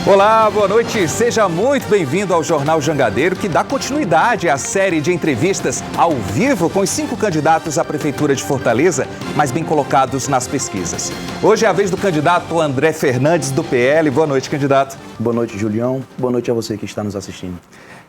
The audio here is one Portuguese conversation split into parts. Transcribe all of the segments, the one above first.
Olá, boa noite. Seja muito bem-vindo ao Jornal Jangadeiro, que dá continuidade à série de entrevistas ao vivo com os 5 candidatos à Prefeitura de Fortaleza, mais bem colocados nas pesquisas. Hoje é a vez do candidato André Fernandes, do PL. Boa noite, candidato. Boa noite, Julião. Boa noite a você que está nos assistindo.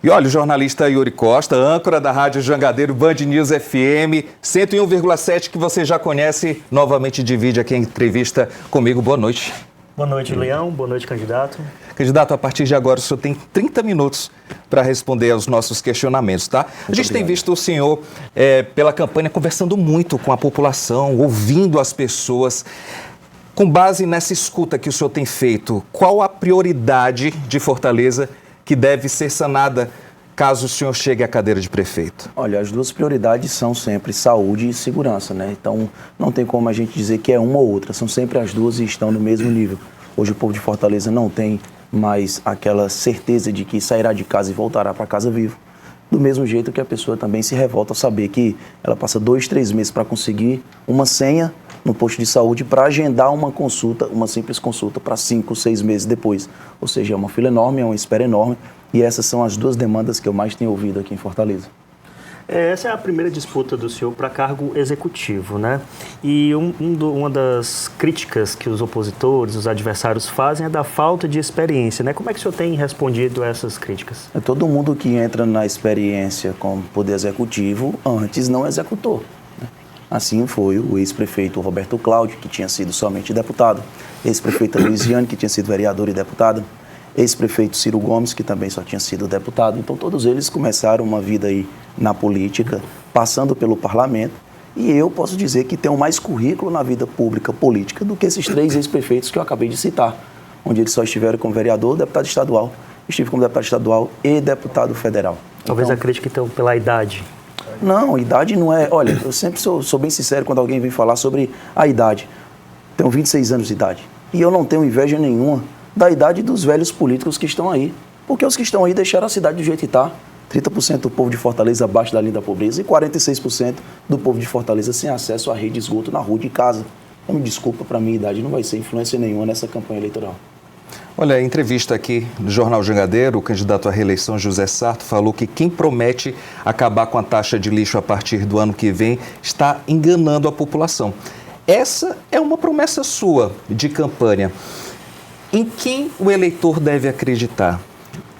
E olha, o jornalista Yuri Costa, âncora da Rádio Jangadeiro Band News FM 101,7, que você já conhece, novamente divide aqui a entrevista comigo. Boa noite. Boa noite, Leão. Boa noite, candidato. Candidato, a partir de agora o senhor tem 30 minutos para responder aos nossos questionamentos, tá? A gente tem visto o senhor, pela campanha, conversando muito com a população, ouvindo as pessoas. Com base nessa escuta que o senhor tem feito, qual a prioridade de Fortaleza que deve ser sanada caso o senhor chegue à cadeira de prefeito? Olha, as duas prioridades são sempre saúde e segurança, né? Então, não tem como a gente dizer que é uma ou outra, são sempre as duas e estão no mesmo nível. Hoje o povo de Fortaleza não tem mais aquela certeza de que sairá de casa e voltará para casa vivo. Do mesmo jeito que a pessoa também se revolta ao saber que ela passa 2, 3 meses para conseguir uma senha no posto de saúde para agendar uma consulta, uma simples consulta para 5, 6 meses depois. Ou seja, é uma fila enorme, é uma espera enorme. E essas são as duas demandas que eu mais tenho ouvido aqui em Fortaleza. Essa é a primeira disputa do senhor para cargo executivo, né? E uma das críticas que os opositores, os adversários fazem é da falta de experiência, né? Como é que o senhor tem respondido a essas críticas? Todo mundo que entra na experiência como poder executivo antes não executou. Assim foi o ex-prefeito Roberto Cláudio, que tinha sido somente deputado, ex-prefeita Luiziane, que tinha sido vereadora e deputada, ex-prefeito Ciro Gomes, que também só tinha sido deputado. Então, todos eles começaram uma vida aí na política, passando pelo parlamento, e eu posso dizer que tenho mais currículo na vida pública política do que esses 3 ex-prefeitos que eu acabei de citar, onde eles só estiveram como vereador, deputado estadual, estive como deputado estadual e deputado federal. Talvez a crítica, então, pela idade. Não, idade não é... Olha, eu sempre sou bem sincero quando alguém vem falar sobre a idade. Tenho 26 anos de idade e eu não tenho inveja nenhuma da idade dos velhos políticos que estão aí. Porque os que estão aí deixaram a cidade do jeito que está. 30% do povo de Fortaleza abaixo da linha da pobreza e 46% do povo de Fortaleza sem acesso à rede de esgoto na rua de casa. Então, me desculpa, para mim, a idade não vai ser influência nenhuma nessa campanha eleitoral. Olha, em entrevista aqui no Jornal Jangadeiro, o candidato à reeleição José Sarto falou que quem promete acabar com a taxa de lixo a partir do ano que vem está enganando a população. Essa é uma promessa sua de campanha. Em quem o eleitor deve acreditar?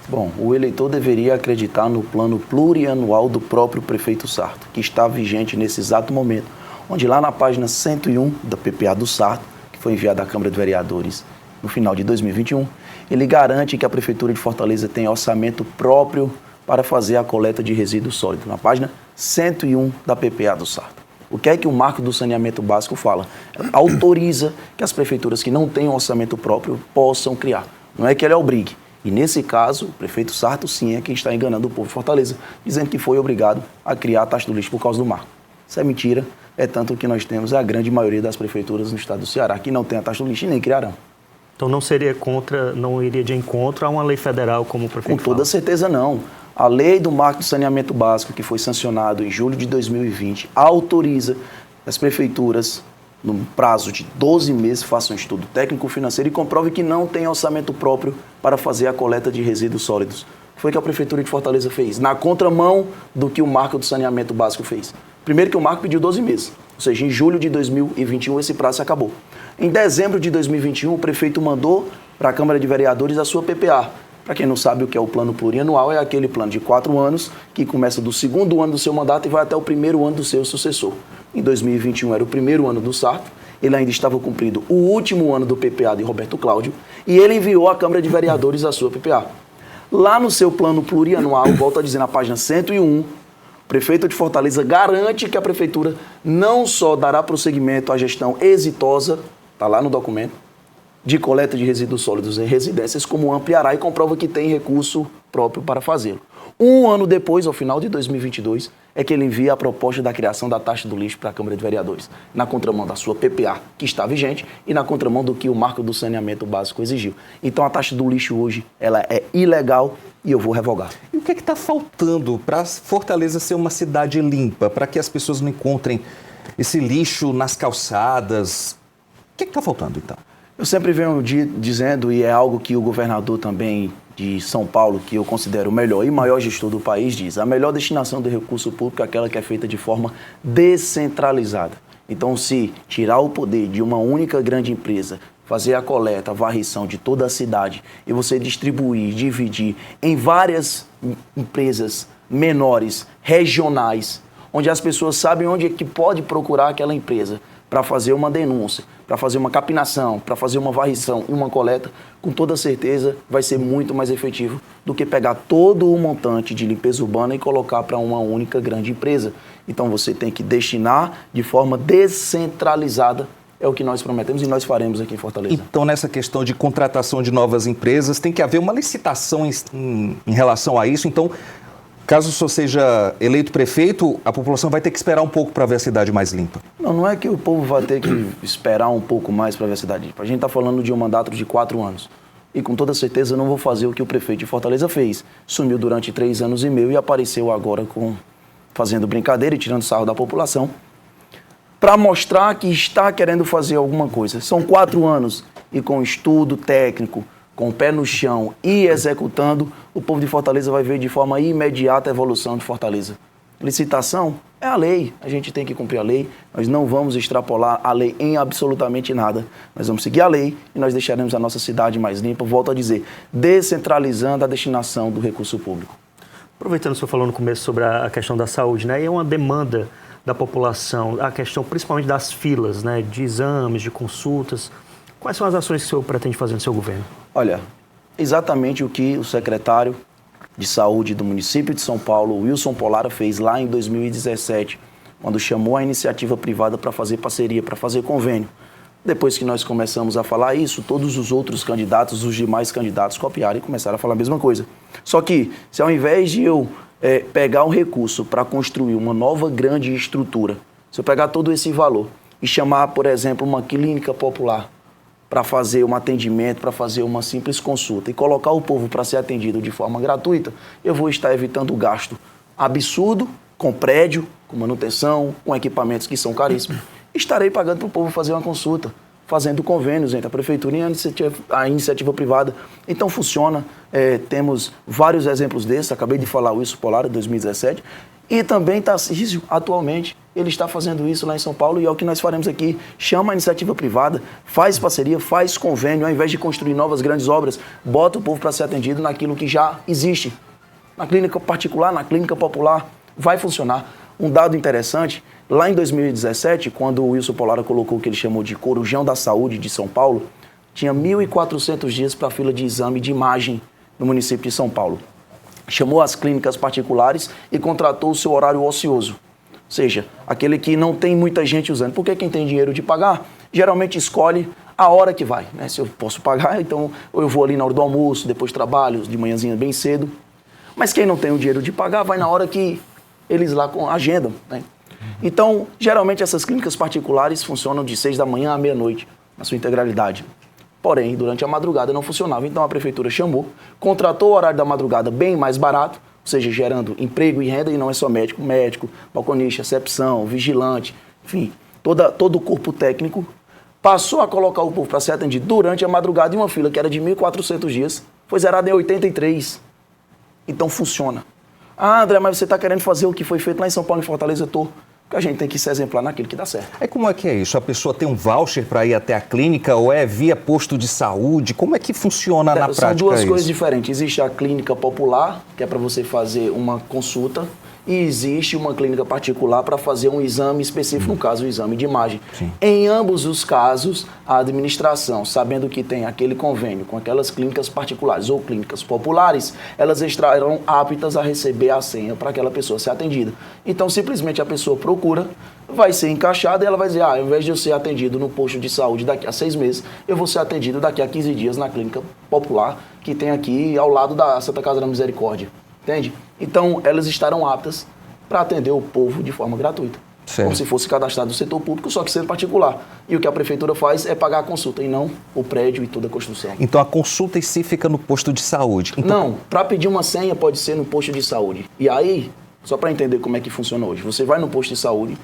Bom, o eleitor deveria acreditar no plano plurianual do próprio prefeito Sarto, que está vigente nesse exato momento, onde lá na página 101 da PPA do Sarto, que foi enviada à Câmara de Vereadores no final de 2021, ele garante que a Prefeitura de Fortaleza tem orçamento próprio para fazer a coleta de resíduos sólidos, na página 101 da PPA do Sarto. O que é que o marco do saneamento básico fala? Autoriza que as prefeituras que não têm orçamento próprio possam criar. Não é que ele obrigue. E nesse caso, o prefeito Sarto sim é quem está enganando o povo de Fortaleza, dizendo que foi obrigado a criar a taxa do lixo por causa do marco. Isso é mentira, é tanto que nós temos a grande maioria das prefeituras no estado do Ceará que não tem a taxa do lixo e nem criarão. Então não iria de encontro a uma lei federal como o prefeito Com toda certeza não. A lei do marco do saneamento básico, que foi sancionado em julho de 2020, autoriza as prefeituras, no prazo de 12 meses, façam um estudo técnico-financeiro e comprove que não tem orçamento próprio para fazer a coleta de resíduos sólidos. Foi o que a Prefeitura de Fortaleza fez, na contramão do que o marco do saneamento básico fez. Primeiro que o marco pediu 12 meses, ou seja, em julho de 2021 esse prazo se acabou. Em dezembro de 2021, o prefeito mandou para a Câmara de Vereadores a sua PPA. Para quem não sabe o que é o plano plurianual, é aquele plano de 4 anos que começa do 2º ano do seu mandato e vai até o 1º ano do seu sucessor. Em 2021 era o 1º ano do Sarto, ele ainda estava cumprindo o último ano do PPA de Roberto Cláudio e ele enviou à Câmara de Vereadores a sua PPA. Lá no seu plano plurianual, volto a dizer na página 101, o prefeito de Fortaleza garante que a prefeitura não só dará prosseguimento à gestão exitosa, está lá no documento, de coleta de resíduos sólidos em residências, como ampliará e comprova que tem recurso próprio para fazê-lo. Um ano depois, ao final de 2022, é que ele envia a proposta da criação da taxa do lixo para a Câmara de Vereadores, na contramão da sua PPA, que está vigente, e na contramão do que o marco do saneamento básico exigiu. Então, a taxa do lixo hoje ela é ilegal e eu vou revogar. E o que está faltando para Fortaleza ser uma cidade limpa, para que as pessoas não encontrem esse lixo nas calçadas? O que está faltando, então? Eu sempre venho dizendo, e é algo que o governador também de São Paulo, que eu considero o melhor e maior gestor do país, diz: a melhor destinação do recurso público é aquela que é feita de forma descentralizada. Então, se tirar o poder de uma única grande empresa, fazer a coleta, a varrição de toda a cidade e você distribuir, dividir em várias empresas menores, regionais, onde as pessoas sabem onde é que pode procurar aquela empresa para fazer uma denúncia, para fazer uma capinação, para fazer uma varrição e uma coleta, com toda certeza vai ser muito mais efetivo do que pegar todo o montante de limpeza urbana e colocar para uma única grande empresa. Então você tem que destinar de forma descentralizada, é o que nós prometemos e nós faremos aqui em Fortaleza. Então, nessa questão de contratação de novas empresas, tem que haver uma licitação em relação a isso. Então, caso o senhor seja eleito prefeito, a população vai ter que esperar um pouco para ver a cidade mais limpa. Não é que o povo vai ter que esperar um pouco mais para ver a cidade limpa. A gente está falando de um mandato de 4 anos. E com toda certeza eu não vou fazer o que o prefeito de Fortaleza fez. Sumiu durante 3 anos e meio e apareceu agora fazendo brincadeira e tirando sarro da população, para mostrar que está querendo fazer alguma coisa. São 4 anos e com estudo técnico, com o pé no chão e executando, o povo de Fortaleza vai ver de forma imediata a evolução de Fortaleza. Licitação é a lei, a gente tem que cumprir a lei, nós não vamos extrapolar a lei em absolutamente nada. Nós vamos seguir a lei e nós deixaremos a nossa cidade mais limpa, volto a dizer, descentralizando a destinação do recurso público. Aproveitando que o senhor falou no começo sobre a questão da saúde, né? E é uma demanda da população, a questão principalmente das filas, né? De exames, de consultas. Quais são as ações que o senhor pretende fazer no seu governo? Olha, exatamente o que o secretário de Saúde do município de São Paulo, Wilson Polara, fez lá em 2017, quando chamou a iniciativa privada para fazer parceria, para fazer convênio. Depois que nós começamos a falar isso, todos os outros candidatos, os demais candidatos copiaram e começaram a falar a mesma coisa. Só que, se ao invés de eu pegar um recurso para construir uma nova grande estrutura, se eu pegar todo esse valor e chamar, por exemplo, uma clínica popular para fazer um atendimento, para fazer uma simples consulta e colocar o povo para ser atendido de forma gratuita, eu vou estar evitando o gasto absurdo com prédio, com manutenção, com equipamentos que são caríssimos. Estarei pagando para o povo fazer uma consulta, fazendo convênios entre a prefeitura e a iniciativa privada. Então funciona, temos vários exemplos desses, acabei de falar o Wilson Polara, 2017, e também Tarcísio, atualmente, ele está fazendo isso lá em São Paulo e é o que nós faremos aqui. Chama a iniciativa privada, faz parceria, faz convênio, ao invés de construir novas grandes obras, bota o povo para ser atendido naquilo que já existe. Na clínica particular, na clínica popular, vai funcionar. Um dado interessante, lá em 2017, quando o Wilson Polara colocou o que ele chamou de Corujão da Saúde de São Paulo, tinha 1.400 dias para a fila de exame de imagem no município de São Paulo. Chamou as clínicas particulares e contratou o seu horário ocioso. Ou seja, aquele que não tem muita gente usando. Porque quem tem dinheiro de pagar, geralmente escolhe a hora que vai, né? Se eu posso pagar, então eu vou ali na hora do almoço, depois trabalho, de manhãzinha bem cedo. Mas quem não tem o dinheiro de pagar, vai na hora que eles lá agendam, né? Então, geralmente essas clínicas particulares funcionam de 6 da manhã à meia-noite, na sua integralidade. Porém, durante a madrugada não funcionava. Então a prefeitura chamou, contratou o horário da madrugada bem mais barato, ou seja, gerando emprego e renda, e não é só médico, balconista, recepção, vigilante, enfim, todo o corpo técnico passou a colocar o povo para ser atendido durante a madrugada em uma fila que era de 1.400 dias, foi zerada em 83. Então funciona. Ah, André, mas você está querendo fazer o que foi feito lá em São Paulo, em Fortaleza? Eu estou. Porque a gente tem que ser exemplar naquilo que dá certo. Como é que é isso? A pessoa tem um voucher para ir até a clínica ou é via posto de saúde? Como é que funciona na prática? São duas isso? coisas diferentes. Existe a clínica popular, que é para você fazer uma consulta, e existe uma clínica particular para fazer um exame específico, no caso, o exame de imagem. Sim. Em ambos os casos, a administração, sabendo que tem aquele convênio com aquelas clínicas particulares ou clínicas populares, elas estarão aptas a receber a senha para aquela pessoa ser atendida. Então, simplesmente a pessoa procura, vai ser encaixada e ela vai dizer, ao invés de eu ser atendido no posto de saúde daqui a 6 meses, eu vou ser atendido daqui a 15 dias na clínica popular, que tem aqui ao lado da Santa Casa da Misericórdia. Entende? Então, elas estarão aptas para atender o povo de forma gratuita. Certo. Como se fosse cadastrado no setor público, só que sendo particular. E o que a prefeitura faz é pagar a consulta, e não o prédio e toda a construção. Então, a consulta em si fica no posto de saúde? Não, para pedir uma senha pode ser no posto de saúde. E aí, só para entender como é que funciona hoje, você vai no posto de saúde,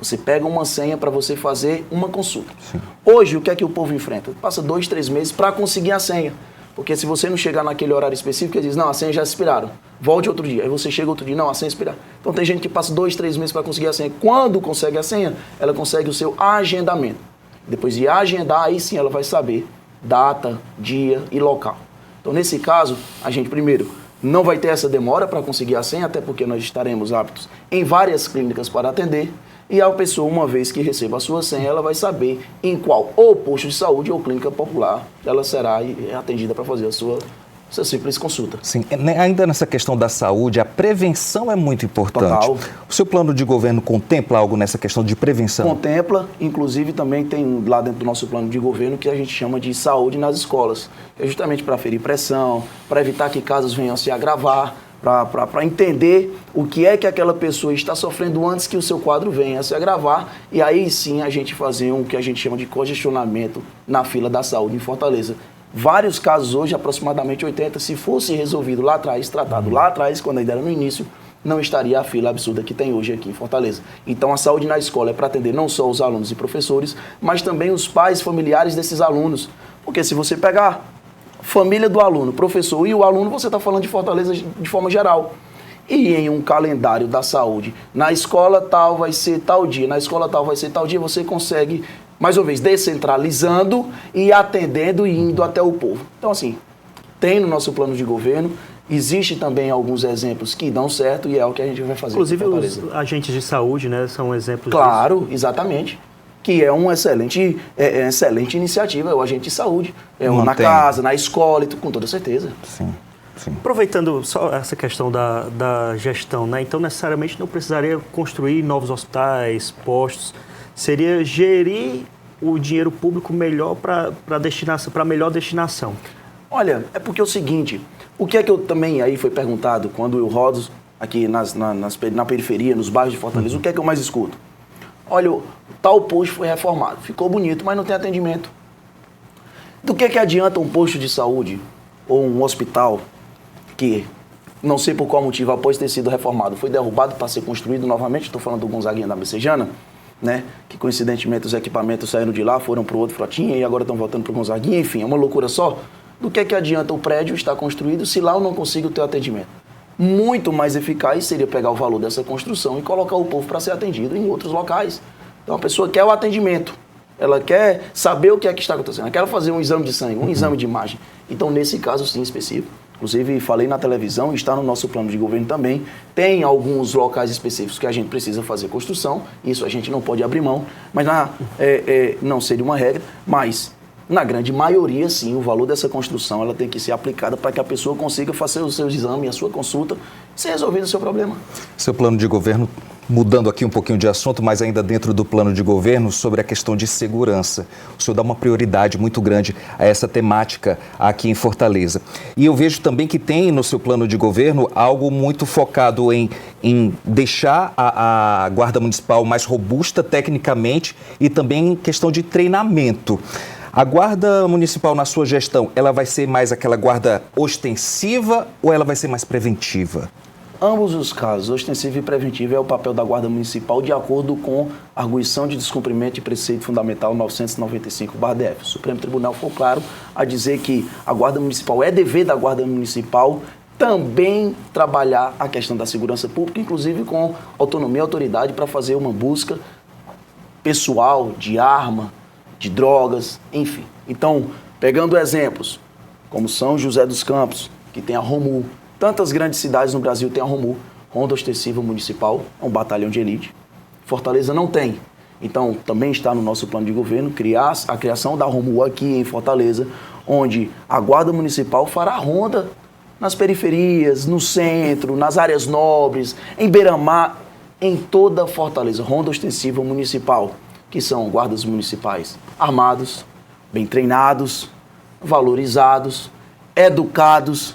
Você pega uma senha para você fazer uma consulta. Sim. Hoje, o que é que o povo enfrenta? Passa 2, 3 meses para conseguir a senha. Porque se você não chegar naquele horário específico, ele diz, não, a senha já expiraram. Volte outro dia. Aí você chega outro dia, não, a senha expiraram. Então tem gente que passa 2, 3 meses para conseguir a senha. Quando consegue a senha, ela consegue o seu agendamento. Depois de agendar, aí sim ela vai saber data, dia e local. Então nesse caso, a gente primeiro não vai ter essa demora para conseguir a senha, até porque nós estaremos aptos em várias clínicas para atender. E a pessoa, uma vez que receba a sua senha, ela vai saber em qual ou posto de saúde ou clínica popular ela será atendida para fazer a sua simples consulta. Sim, ainda nessa questão da saúde, a prevenção é muito importante. Total. O seu plano de governo contempla algo nessa questão de prevenção? Contempla, inclusive também tem lá dentro do nosso plano de governo que a gente chama de saúde nas escolas. É justamente para ferir pressão, para evitar que casos venham a se agravar, para entender o que é que aquela pessoa está sofrendo antes que o seu quadro venha a se agravar, e aí sim a gente fazer o que a gente chama de congestionamento na fila da saúde em Fortaleza. Vários casos hoje, aproximadamente 80, se fosse resolvido lá atrás, tratado lá atrás, quando ainda era no início, não estaria a fila absurda que tem hoje aqui em Fortaleza. Então a saúde na escola é para atender não só os alunos e professores, mas também os pais familiares desses alunos. Porque se você pegar família do aluno, professor e o aluno, você está falando de Fortaleza de forma geral. E em um calendário da saúde, na escola tal vai ser tal dia, na escola tal vai ser tal dia, você consegue, mais uma vez, descentralizando e atendendo e indo até o povo. Então, assim, tem no nosso plano de governo, existe também alguns exemplos que dão certo e é o que a gente vai fazer. Inclusive, os agentes de saúde, né, são exemplos Claro, disso. Exatamente. Que é uma excelente iniciativa, é o agente de saúde, na casa, na escola, com toda certeza. Sim. Sim. Aproveitando só essa questão da gestão, né? Então necessariamente não precisaria construir novos hospitais, postos, seria gerir o dinheiro público melhor para melhor destinação. Olha, é porque é o seguinte, o que é que eu também, aí foi perguntado, quando eu rodo aqui na periferia, nos bairros de Fortaleza, o que é que eu mais escuto? Olha, tal posto foi reformado, ficou bonito, mas não tem atendimento. Do que adianta um posto de saúde ou um hospital que, não sei por qual motivo, após ter sido reformado, foi derrubado para ser construído novamente? Estou falando do Gonzaguinha da Messejana, né? Que coincidentemente os equipamentos saíram de lá, foram para o outro Frotinha e agora estão voltando para o Gonzaguinha, enfim, é uma loucura só. Do que adianta o prédio estar construído se lá eu não consigo ter atendimento? Muito mais eficaz seria pegar o valor dessa construção e colocar o povo para ser atendido em outros locais. Então a pessoa quer o atendimento, ela quer saber o que é que está acontecendo, ela quer fazer um exame de sangue, um exame de imagem. Então nesse caso sim específico, inclusive falei na televisão, está no nosso plano de governo também, tem alguns locais específicos que a gente precisa fazer construção, isso a gente não pode abrir mão, mas não seria uma regra, mas na grande maioria, sim, o valor dessa construção ela tem que ser aplicada para que a pessoa consiga fazer o seu exame, a sua consulta, e ser resolvido o seu problema. Seu plano de governo, mudando aqui um pouquinho de assunto, mas ainda dentro do plano de governo, sobre a questão de segurança. O senhor dá uma prioridade muito grande a essa temática aqui em Fortaleza. E eu vejo também que tem no seu plano de governo algo muito focado em deixar a Guarda Municipal mais robusta tecnicamente e também em questão de treinamento. A Guarda Municipal, na sua gestão, ela vai ser mais aquela guarda ostensiva ou ela vai ser mais preventiva? Ambos os casos, ostensivo e preventivo, é o papel da Guarda Municipal de acordo com a arguição de descumprimento de preceito fundamental 995/DF. O Supremo Tribunal foi claro a dizer que a Guarda Municipal é dever da Guarda Municipal também trabalhar a questão da segurança pública, inclusive com autonomia e autoridade para fazer uma busca pessoal de arma, de drogas, enfim. Então, pegando exemplos, como São José dos Campos, que tem a ROMU, tantas grandes cidades no Brasil têm a ROMU, Ronda Ostensiva Municipal, é um batalhão de elite. Fortaleza não tem. Então, também está no nosso plano de governo a criação da ROMU aqui em Fortaleza, onde a Guarda Municipal fará ronda nas periferias, no centro, nas áreas nobres, em Beira-Mar, em toda Fortaleza. Ronda Ostensiva Municipal, que são guardas municipais armados, bem treinados, valorizados, educados,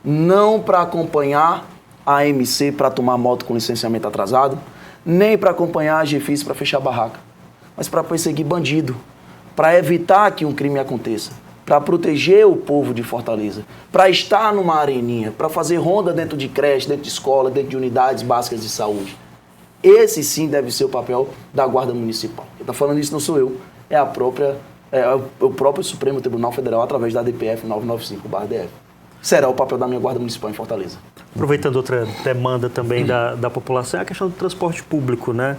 não para acompanhar a AMC para tomar moto com licenciamento atrasado, nem para acompanhar a GFIS para fechar barraca, mas para perseguir bandido, para evitar que um crime aconteça, para proteger o povo de Fortaleza, para estar numa areninha, para fazer ronda dentro de creche, dentro de escola, dentro de unidades básicas de saúde. Esse sim deve ser o papel da Guarda Municipal. Quem está falando isso não sou eu, é o próprio Supremo Tribunal Federal através da DPF 995/DF. Será o papel da minha Guarda Municipal em Fortaleza. Aproveitando outra demanda também da população, é a questão do transporte público, né?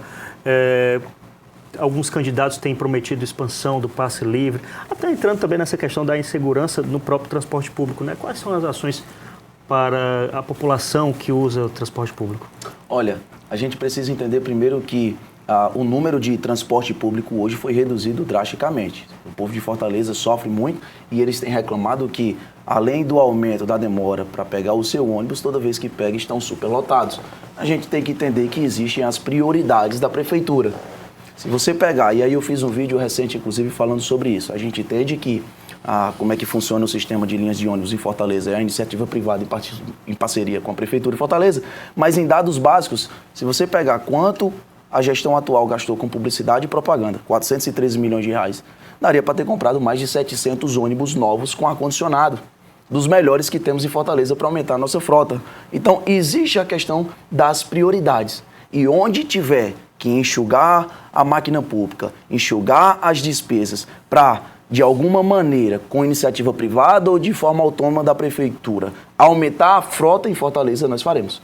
Alguns candidatos têm prometido expansão do passe livre, até entrando também nessa questão da insegurança no próprio transporte público, né? Quais são as ações para a população que usa o transporte público? Olha, a gente precisa entender primeiro que o número de transporte público hoje foi reduzido drasticamente. O povo de Fortaleza sofre muito e eles têm reclamado que, além do aumento da demora para pegar o seu ônibus, toda vez que pega estão superlotados. A gente tem que entender que existem as prioridades da prefeitura. Se você pegar, e aí eu fiz um vídeo recente, inclusive, falando sobre isso, a gente entende que como é que funciona o sistema de linhas de ônibus em Fortaleza, é a iniciativa privada em parceria com a Prefeitura de Fortaleza, mas em dados básicos, se você pegar quanto a gestão atual gastou com publicidade e propaganda, 413 milhões de reais, daria para ter comprado mais de 700 ônibus novos com ar-condicionado, dos melhores que temos em Fortaleza para aumentar a nossa frota. Então, existe a questão das prioridades. E onde tiver que enxugar a máquina pública, enxugar as despesas para, de alguma maneira, com iniciativa privada ou de forma autônoma da prefeitura, aumentar a frota em Fortaleza, nós faremos.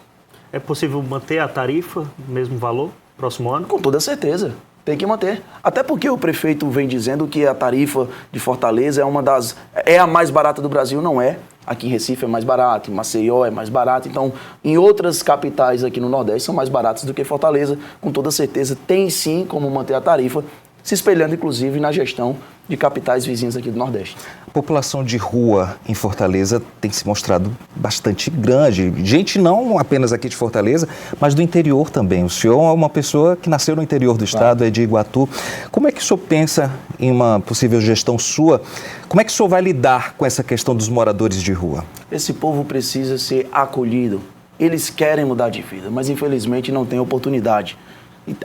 É possível manter a tarifa, mesmo valor, próximo ano? Com toda certeza. Tem que manter. Até porque o prefeito vem dizendo que a tarifa de Fortaleza é a mais barata do Brasil. Não é. Aqui em Recife é mais barato, em Maceió é mais barato. Então, em outras capitais aqui no Nordeste são mais baratas do que Fortaleza. Com toda certeza, tem sim como manter a tarifa, se espelhando inclusive na gestão de capitais vizinhas aqui do Nordeste. A população de rua em Fortaleza tem se mostrado bastante grande. Gente não apenas aqui de Fortaleza, mas do interior também. O senhor é uma pessoa que nasceu no interior do estado, é de Iguatu. Como é que o senhor pensa em uma possível gestão sua? Como é que o senhor vai lidar com essa questão dos moradores de rua? Esse povo precisa ser acolhido. Eles querem mudar de vida, mas infelizmente não tem oportunidade.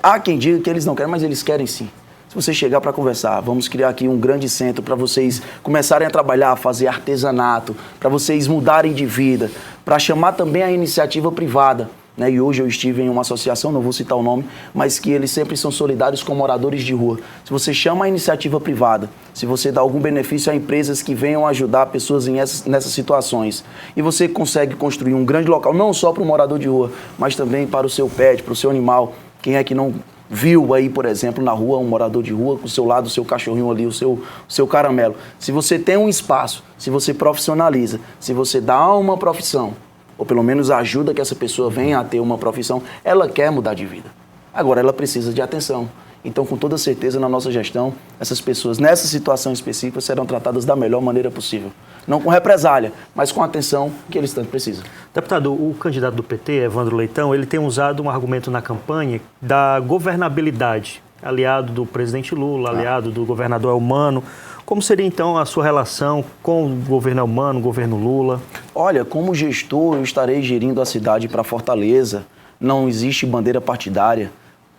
Há quem diga que eles não querem, mas eles querem sim. Se você chegar para conversar, vamos criar aqui um grande centro para vocês começarem a trabalhar, fazer artesanato, para vocês mudarem de vida, para chamar também a iniciativa privada. Né? E hoje eu estive em uma associação, não vou citar o nome, mas que eles sempre são solidários com moradores de rua. Se você chama a iniciativa privada, se você dá algum benefício a empresas que venham ajudar pessoas nessas situações, e você consegue construir um grande local, não só para o morador de rua, mas também para o seu pet, para o seu animal. Quem é que não viu aí, por exemplo, na rua, um morador de rua com o seu lado, o seu cachorrinho ali, o seu caramelo? Se você tem um espaço, se você profissionaliza, se você dá uma profissão, ou pelo menos ajuda que essa pessoa venha a ter uma profissão, ela quer mudar de vida. Agora, ela precisa de atenção. Então, com toda certeza, na nossa gestão, essas pessoas, nessa situação específica, serão tratadas da melhor maneira possível. Não com represália, mas com a atenção que eles tanto precisam. Deputado, o candidato do PT, Evandro Leitão, ele tem usado um argumento na campanha da governabilidade, aliado do presidente Lula, aliado do governador Elmano. Como seria, então, a sua relação com o governo Elmano, o governo Lula? Olha, como gestor, eu estarei gerindo a cidade para Fortaleza. Não existe bandeira partidária.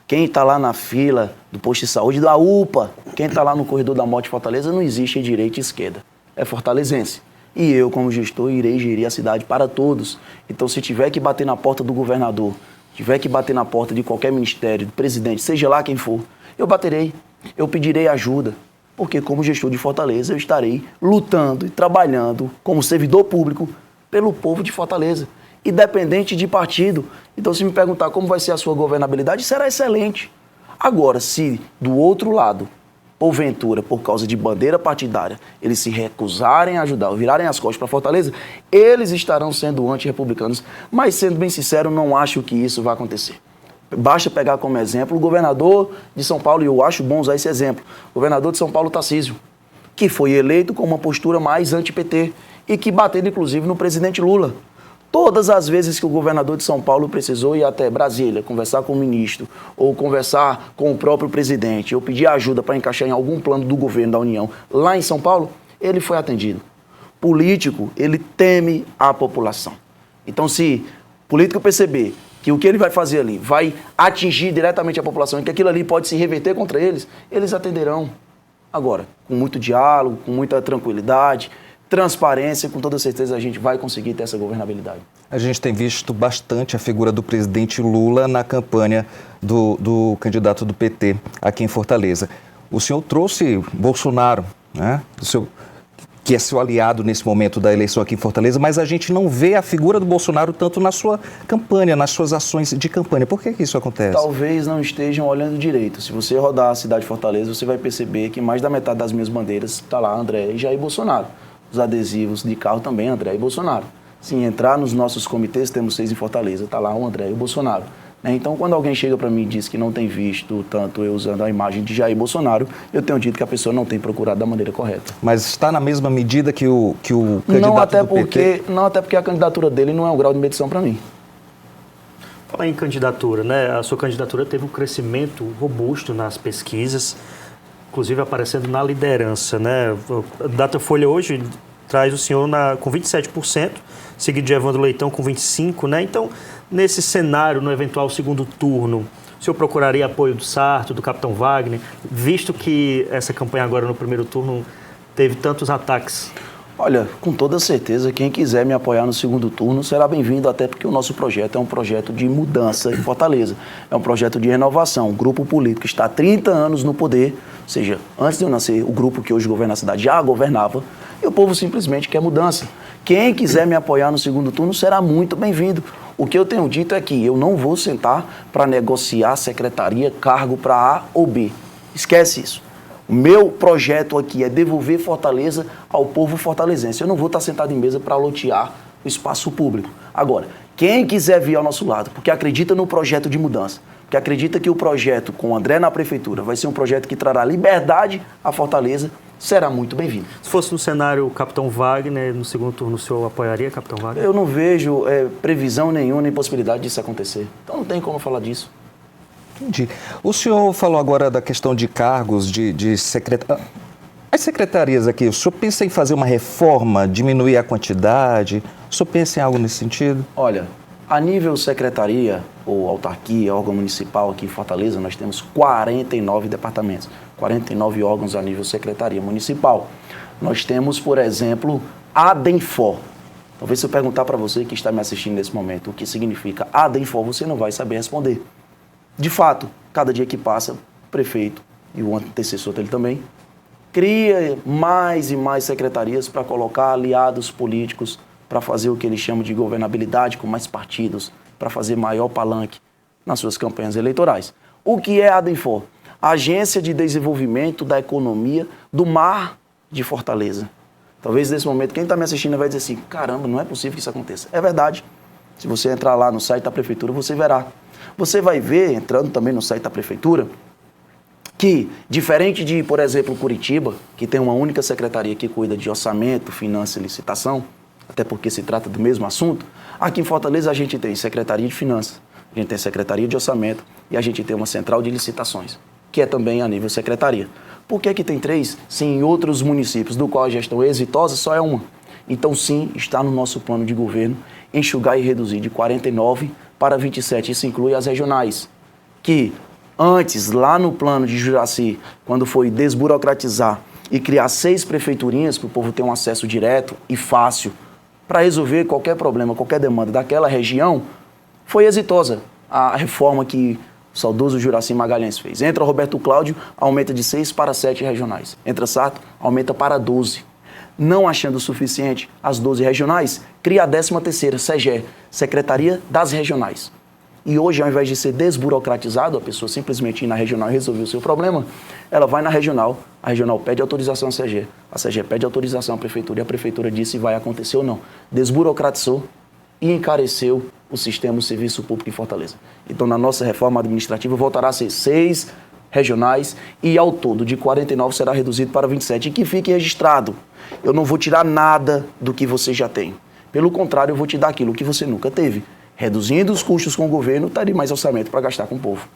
Quem está lá na fila do posto de saúde da UPA, quem está lá no corredor da morte de Fortaleza, não existe direita e esquerda. É fortalezense. E eu, como gestor, irei gerir a cidade para todos. Então, se tiver que bater na porta do governador, tiver que bater na porta de qualquer ministério, do presidente, seja lá quem for, eu baterei, eu pedirei ajuda. Porque, como gestor de Fortaleza, eu estarei lutando e trabalhando como servidor público pelo povo de Fortaleza, independente de partido. Então, se me perguntar como vai ser a sua governabilidade, será excelente. Agora, se do outro lado, porventura, por causa de bandeira partidária, eles se recusarem a ajudar, ou virarem as costas para Fortaleza, eles estarão sendo antirrepublicanos. Mas, sendo bem sincero, não acho que isso vai acontecer. Basta pegar como exemplo o governador de São Paulo, e eu acho bom usar esse exemplo, o governador de São Paulo, Tarcísio, que foi eleito com uma postura mais anti-PT e que bateu, inclusive, no presidente Lula. Todas as vezes que o governador de São Paulo precisou ir até Brasília, conversar com o ministro ou conversar com o próprio presidente, ou pedir ajuda para encaixar em algum plano do governo da União lá em São Paulo, ele foi atendido. Político, ele teme a população. Então, se o político perceber que o que ele vai fazer ali vai atingir diretamente a população e que aquilo ali pode se reverter contra eles, eles atenderão. Agora, com muito diálogo, com muita tranquilidade, transparência, com toda certeza a gente vai conseguir ter essa governabilidade. A gente tem visto bastante a figura do presidente Lula na campanha do candidato do PT aqui em Fortaleza. O senhor trouxe Bolsonaro, né, que é seu aliado nesse momento da eleição aqui em Fortaleza, mas a gente não vê a figura do Bolsonaro tanto na sua campanha, nas suas ações de campanha. Por que isso acontece? Talvez não estejam olhando direito. Se você rodar a cidade de Fortaleza, você vai perceber que mais da metade das minhas bandeiras está lá André e Jair Bolsonaro. Os adesivos de carro também André e Bolsonaro. Se entrar nos nossos comitês, temos 6 em Fortaleza, está lá o André e o Bolsonaro. Então, quando alguém chega para mim e diz que não tem visto tanto eu usando a imagem de Jair Bolsonaro, eu tenho dito que a pessoa não tem procurado da maneira correta. Mas está na mesma medida que o candidato não, até do PT? Não, até porque a candidatura dele não é um grau de medição para mim. Falar em candidatura, né? A sua candidatura teve um crescimento robusto nas pesquisas, inclusive aparecendo na liderança, né? A Datafolha hoje traz o senhor com 27%, seguido de Evandro Leitão com 25%, né? Então, nesse cenário, no eventual segundo turno, o senhor procuraria apoio do Sarto, do Capitão Wagner, visto que essa campanha agora no primeiro turno teve tantos ataques? Olha, com toda certeza, quem quiser me apoiar no segundo turno será bem-vindo, até porque o nosso projeto é um projeto de mudança em Fortaleza. É um projeto de renovação. O grupo político está há 30 anos no poder, ou seja, antes de eu nascer, o grupo que hoje governa a cidade já governava, e o povo simplesmente quer mudança. Quem quiser me apoiar no segundo turno será muito bem-vindo. O que eu tenho dito é que eu não vou sentar para negociar secretaria, cargo para A ou B. Esquece isso. O meu projeto aqui é devolver Fortaleza ao povo fortalezense. Eu não vou estar sentado em mesa para lotear o espaço público. Agora, quem quiser vir ao nosso lado, porque acredita no projeto de mudança, porque acredita que o projeto com o André na prefeitura vai ser um projeto que trará liberdade à Fortaleza, será muito bem-vindo. Se fosse no cenário Capitão Wagner, no segundo turno, o senhor apoiaria Capitão Wagner? Eu não vejo previsão nenhuma, nem possibilidade disso acontecer. Então não tem como falar disso. Entendi. O senhor falou agora da questão de cargos, de secretarias. As secretarias aqui, o senhor pensa em fazer uma reforma, diminuir a quantidade? O senhor pensa em algo nesse sentido? Olha, a nível secretaria ou autarquia, órgão municipal aqui em Fortaleza, nós temos 49 departamentos, 49 órgãos a nível secretaria municipal. Nós temos, por exemplo, ADENFOR. Talvez se eu perguntar para você que está me assistindo nesse momento o que significa ADENFOR, você não vai saber responder. De fato, cada dia que passa, o prefeito e o antecessor dele também cria mais e mais secretarias para colocar aliados políticos para fazer o que eles chamam de governabilidade com mais partidos, para fazer maior palanque nas suas campanhas eleitorais. O que é a ADENFOR? Agência de Desenvolvimento da Economia do Mar de Fortaleza. Talvez nesse momento quem está me assistindo vai dizer assim, caramba, não é possível que isso aconteça. É verdade. Se você entrar lá no site da prefeitura, você verá. Você vai ver, entrando também no site da prefeitura, que, diferente de, por exemplo, Curitiba, que tem uma única secretaria que cuida de orçamento, finanças e licitação, até porque se trata do mesmo assunto, aqui em Fortaleza a gente tem Secretaria de Finanças, a gente tem Secretaria de Orçamento e a gente tem uma Central de Licitações, que é também a nível secretaria. Por que que tem 3, se em outros municípios, do qual a gestão é exitosa, só é uma? Então, sim, está no nosso plano de governo enxugar e reduzir de 49 para 27. Isso inclui as regionais, que antes, lá no plano de Juraci, quando foi desburocratizar e criar 6 prefeiturinhas para o povo ter um acesso direto e fácil para resolver qualquer problema, qualquer demanda daquela região, foi exitosa a reforma que o saudoso Juraci Magalhães fez. Entra Roberto Cláudio, aumenta de 6 para 7 regionais. Entra Sarto, aumenta para 12. Não achando o suficiente as 12 regionais, cria a 13ª, SEGE, Secretaria das Regionais. E hoje, ao invés de ser desburocratizado, a pessoa simplesmente ir na regional e resolver o seu problema, ela vai na regional, a regional pede autorização à SEGE, a SEGE pede autorização à prefeitura e a prefeitura diz se vai acontecer ou não. Desburocratizou e encareceu o sistema do serviço público em Fortaleza. Então, na nossa reforma administrativa, voltará a ser 6 regionais e, ao todo, de 49 será reduzido para 27. E que fique registrado, eu não vou tirar nada do que você já tem. Pelo contrário, eu vou te dar aquilo que você nunca teve. Reduzindo os custos com o governo, estaria mais orçamento para gastar com o povo.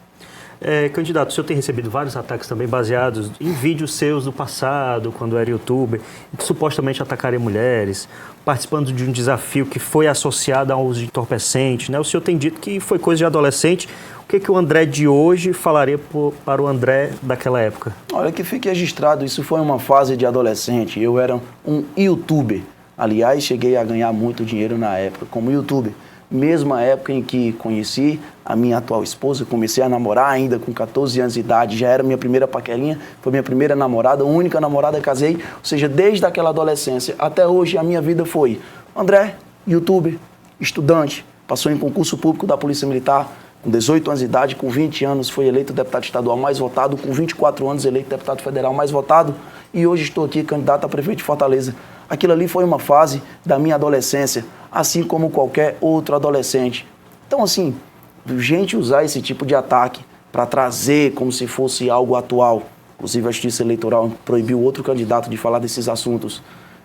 Candidato, o senhor tem recebido vários ataques também baseados em vídeos seus do passado, quando era youtuber, que supostamente atacaria mulheres, participando de um desafio que foi associado ao uso de entorpecente, né? O senhor tem dito que foi coisa de adolescente. O que o André de hoje falaria para o André daquela época? Olha, que fique registrado, isso foi uma fase de adolescente. Eu era um youtuber. Aliás, cheguei a ganhar muito dinheiro na época como youtuber. Mesma época em que conheci a minha atual esposa, comecei a namorar ainda com 14 anos de idade, já era minha primeira paquerinha, foi minha primeira namorada, única namorada, casei. Ou seja, desde aquela adolescência até hoje a minha vida foi André, youtuber, estudante, passou em concurso público da Polícia Militar, com 18 anos de idade, com 20 anos foi eleito deputado estadual mais votado, com 24 anos eleito deputado federal mais votado e hoje estou aqui candidato a prefeito de Fortaleza. Aquilo ali foi uma fase da minha adolescência, assim como qualquer outro adolescente. Então, assim, gente usar esse tipo de ataque para trazer como se fosse algo atual, inclusive a Justiça Eleitoral proibiu outro candidato de falar desses assuntos,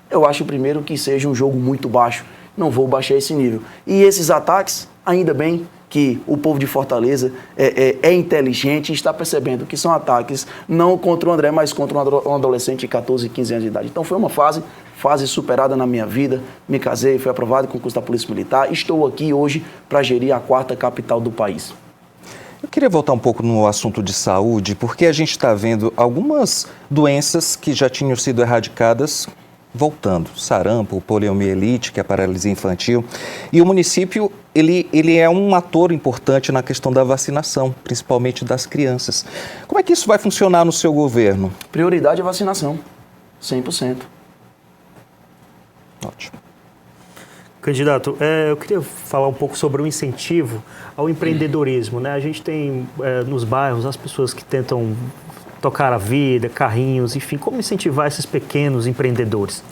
eu acho primeiro que seja um jogo muito baixo, não vou baixar esse nível. E esses ataques, ainda bem que o povo de Fortaleza é inteligente e está percebendo que são ataques não contra o André, mas contra um adolescente de 14, 15 anos de idade. Então foi uma fase superada na minha vida, me casei, fui aprovado com o concurso da Polícia Militar, estou aqui hoje para gerir a 4ª capital do país. Eu queria voltar um pouco no assunto de saúde, porque a gente está vendo algumas doenças que já tinham sido erradicadas voltando, sarampo, poliomielite, que é a paralisia infantil, e o município ele é um ator importante na questão da vacinação, principalmente das crianças. Como é que isso vai funcionar no seu governo? Prioridade é vacinação, 100%. Ótimo. Candidato, eu queria falar um pouco sobre o incentivo ao empreendedorismo, né? A gente tem nos bairros as pessoas que tentam tocar a vida, carrinhos, enfim, como incentivar esses pequenos empreendedores?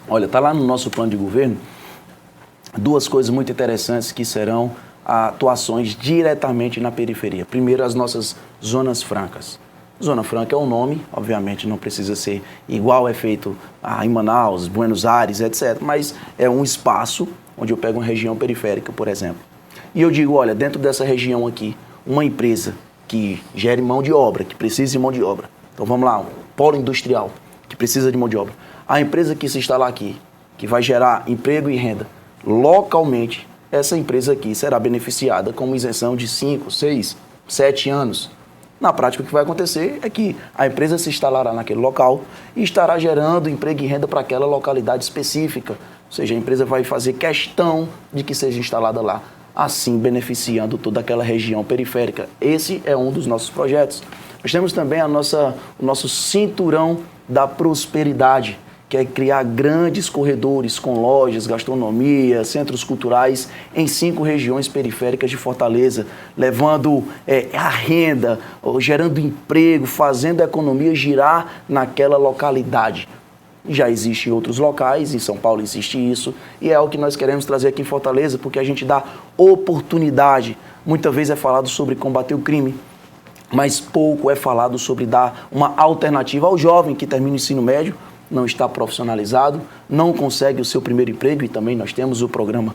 Olha, está lá no nosso plano de governo 2 coisas muito interessantes que serão atuações diretamente na periferia. Primeiro, as nossas zonas francas. Zona Franca é um nome, obviamente não precisa ser igual é feito em Manaus, Buenos Aires, etc. Mas é um espaço onde eu pego uma região periférica, por exemplo. E eu digo, olha, dentro dessa região aqui, uma empresa que gere mão de obra, que precisa de mão de obra. Então vamos lá, um polo industrial que precisa de mão de obra. A empresa que se instalar aqui, que vai gerar emprego e renda localmente, essa empresa aqui será beneficiada com uma isenção de 5, 6, 7 anos. Na prática, o que vai acontecer é que a empresa se instalará naquele local e estará gerando emprego e renda para aquela localidade específica. Ou seja, a empresa vai fazer questão de que seja instalada lá, assim beneficiando toda aquela região periférica. Esse é um dos nossos projetos. Nós temos também o nosso cinturão da prosperidade, que é criar grandes corredores com lojas, gastronomia, centros culturais em 5 regiões periféricas de Fortaleza, levando a renda, gerando emprego, fazendo a economia girar naquela localidade. Já existe em outros locais, em São Paulo existe isso, e é o que nós queremos trazer aqui em Fortaleza, porque a gente dá oportunidade. Muitas vezes é falado sobre combater o crime, mas pouco é falado sobre dar uma alternativa ao jovem que termina o ensino médio, não está profissionalizado, não consegue o seu primeiro emprego, e também nós temos o programa,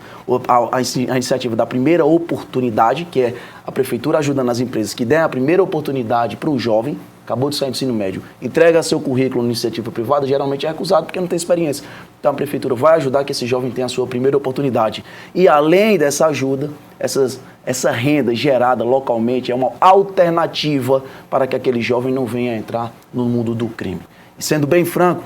a iniciativa da primeira oportunidade, que é a prefeitura ajudando as empresas que deem a primeira oportunidade para o jovem, acabou de sair do ensino médio, entrega seu currículo na iniciativa privada, geralmente é recusado porque não tem experiência. Então a prefeitura vai ajudar que esse jovem tenha a sua primeira oportunidade. E além dessa ajuda, essa renda gerada localmente é uma alternativa para que aquele jovem não venha entrar no mundo do crime. E sendo bem franco,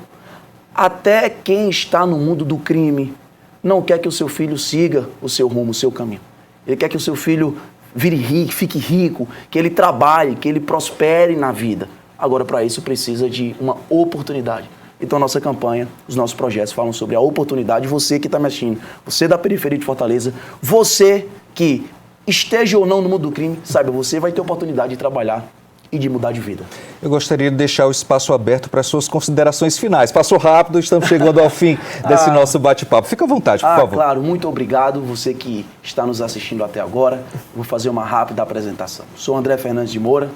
até quem está no mundo do crime não quer que o seu filho siga o seu rumo, o seu caminho. Ele quer que o seu filho vire rico, fique rico, que ele trabalhe, que ele prospere na vida. Agora, para isso, precisa de uma oportunidade. Então, nossa campanha, os nossos projetos falam sobre a oportunidade. Você que está me assistindo, você da periferia de Fortaleza, você que esteja ou não no mundo do crime, saiba, você vai ter oportunidade de trabalhar e de mudar de vida. Eu gostaria de deixar o espaço aberto para suas considerações finais. Passou rápido, estamos chegando ao fim desse nosso bate-papo. Fica à vontade, por favor. Claro, muito obrigado. Você que está nos assistindo até agora. Vou fazer uma rápida apresentação. Sou André Fernandes de Moura,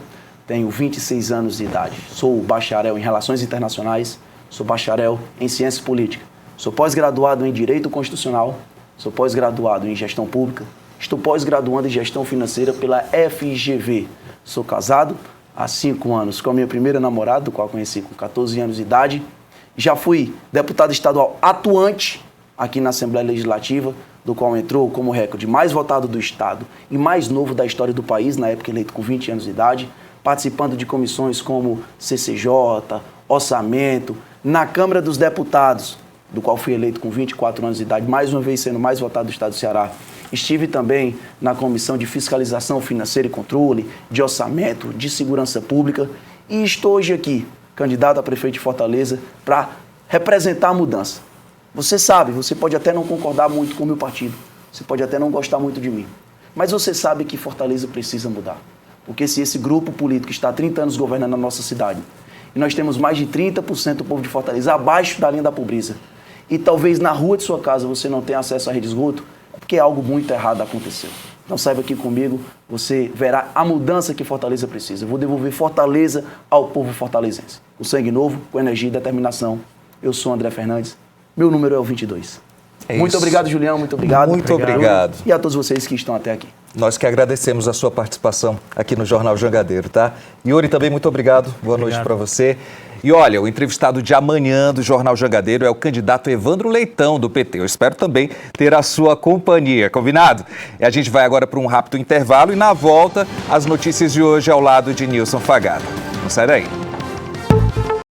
tenho 26 anos de idade. Sou bacharel em Relações Internacionais, sou bacharel em Ciências Políticas. Sou pós-graduado em Direito Constitucional, sou pós-graduado em Gestão Pública, Estou pós-graduando em Gestão Financeira pela FGV. Sou casado há 5 anos com a minha primeira namorada, do qual conheci com 14 anos de idade. Já fui deputado estadual atuante aqui na Assembleia Legislativa, do qual entrou como recorde mais votado do Estado e mais novo da história do país, na época eleito com 20 anos de idade, participando de comissões como CCJ, Orçamento, na Câmara dos Deputados, do qual fui eleito com 24 anos de idade, mais uma vez sendo mais votado do Estado do Ceará. Estive também na Comissão de Fiscalização Financeira e Controle, de Orçamento, de Segurança Pública e estou hoje aqui, candidato a prefeito de Fortaleza, para representar a mudança. Você sabe, você pode até não concordar muito com o meu partido, você pode até não gostar muito de mim, mas você sabe que Fortaleza precisa mudar. Porque se esse grupo político está há 30 anos governando a nossa cidade, e nós temos mais de 30% do povo de Fortaleza abaixo da linha da pobreza, e talvez na rua de sua casa você não tenha acesso à rede de esgoto, é porque algo muito errado aconteceu. Então saiba aqui comigo, você verá a mudança que Fortaleza precisa. Eu vou devolver Fortaleza ao povo fortalezense. Com sangue novo, com energia e determinação. Eu sou André Fernandes, meu número é o 22. Muito obrigado, Julião, muito obrigado. Muito obrigado. E a todos vocês que estão até aqui. Nós que agradecemos a sua participação aqui no Jornal Jangadeiro, tá? Yuri, também muito obrigado. Boa noite para você. E olha, o entrevistado de amanhã do Jornal Jangadeiro é o candidato Evandro Leitão, do PT. Eu espero também ter a sua companhia, combinado? E a gente vai agora para um rápido intervalo e na volta, as notícias de hoje ao lado de Nilson Fagado. Não sai daí.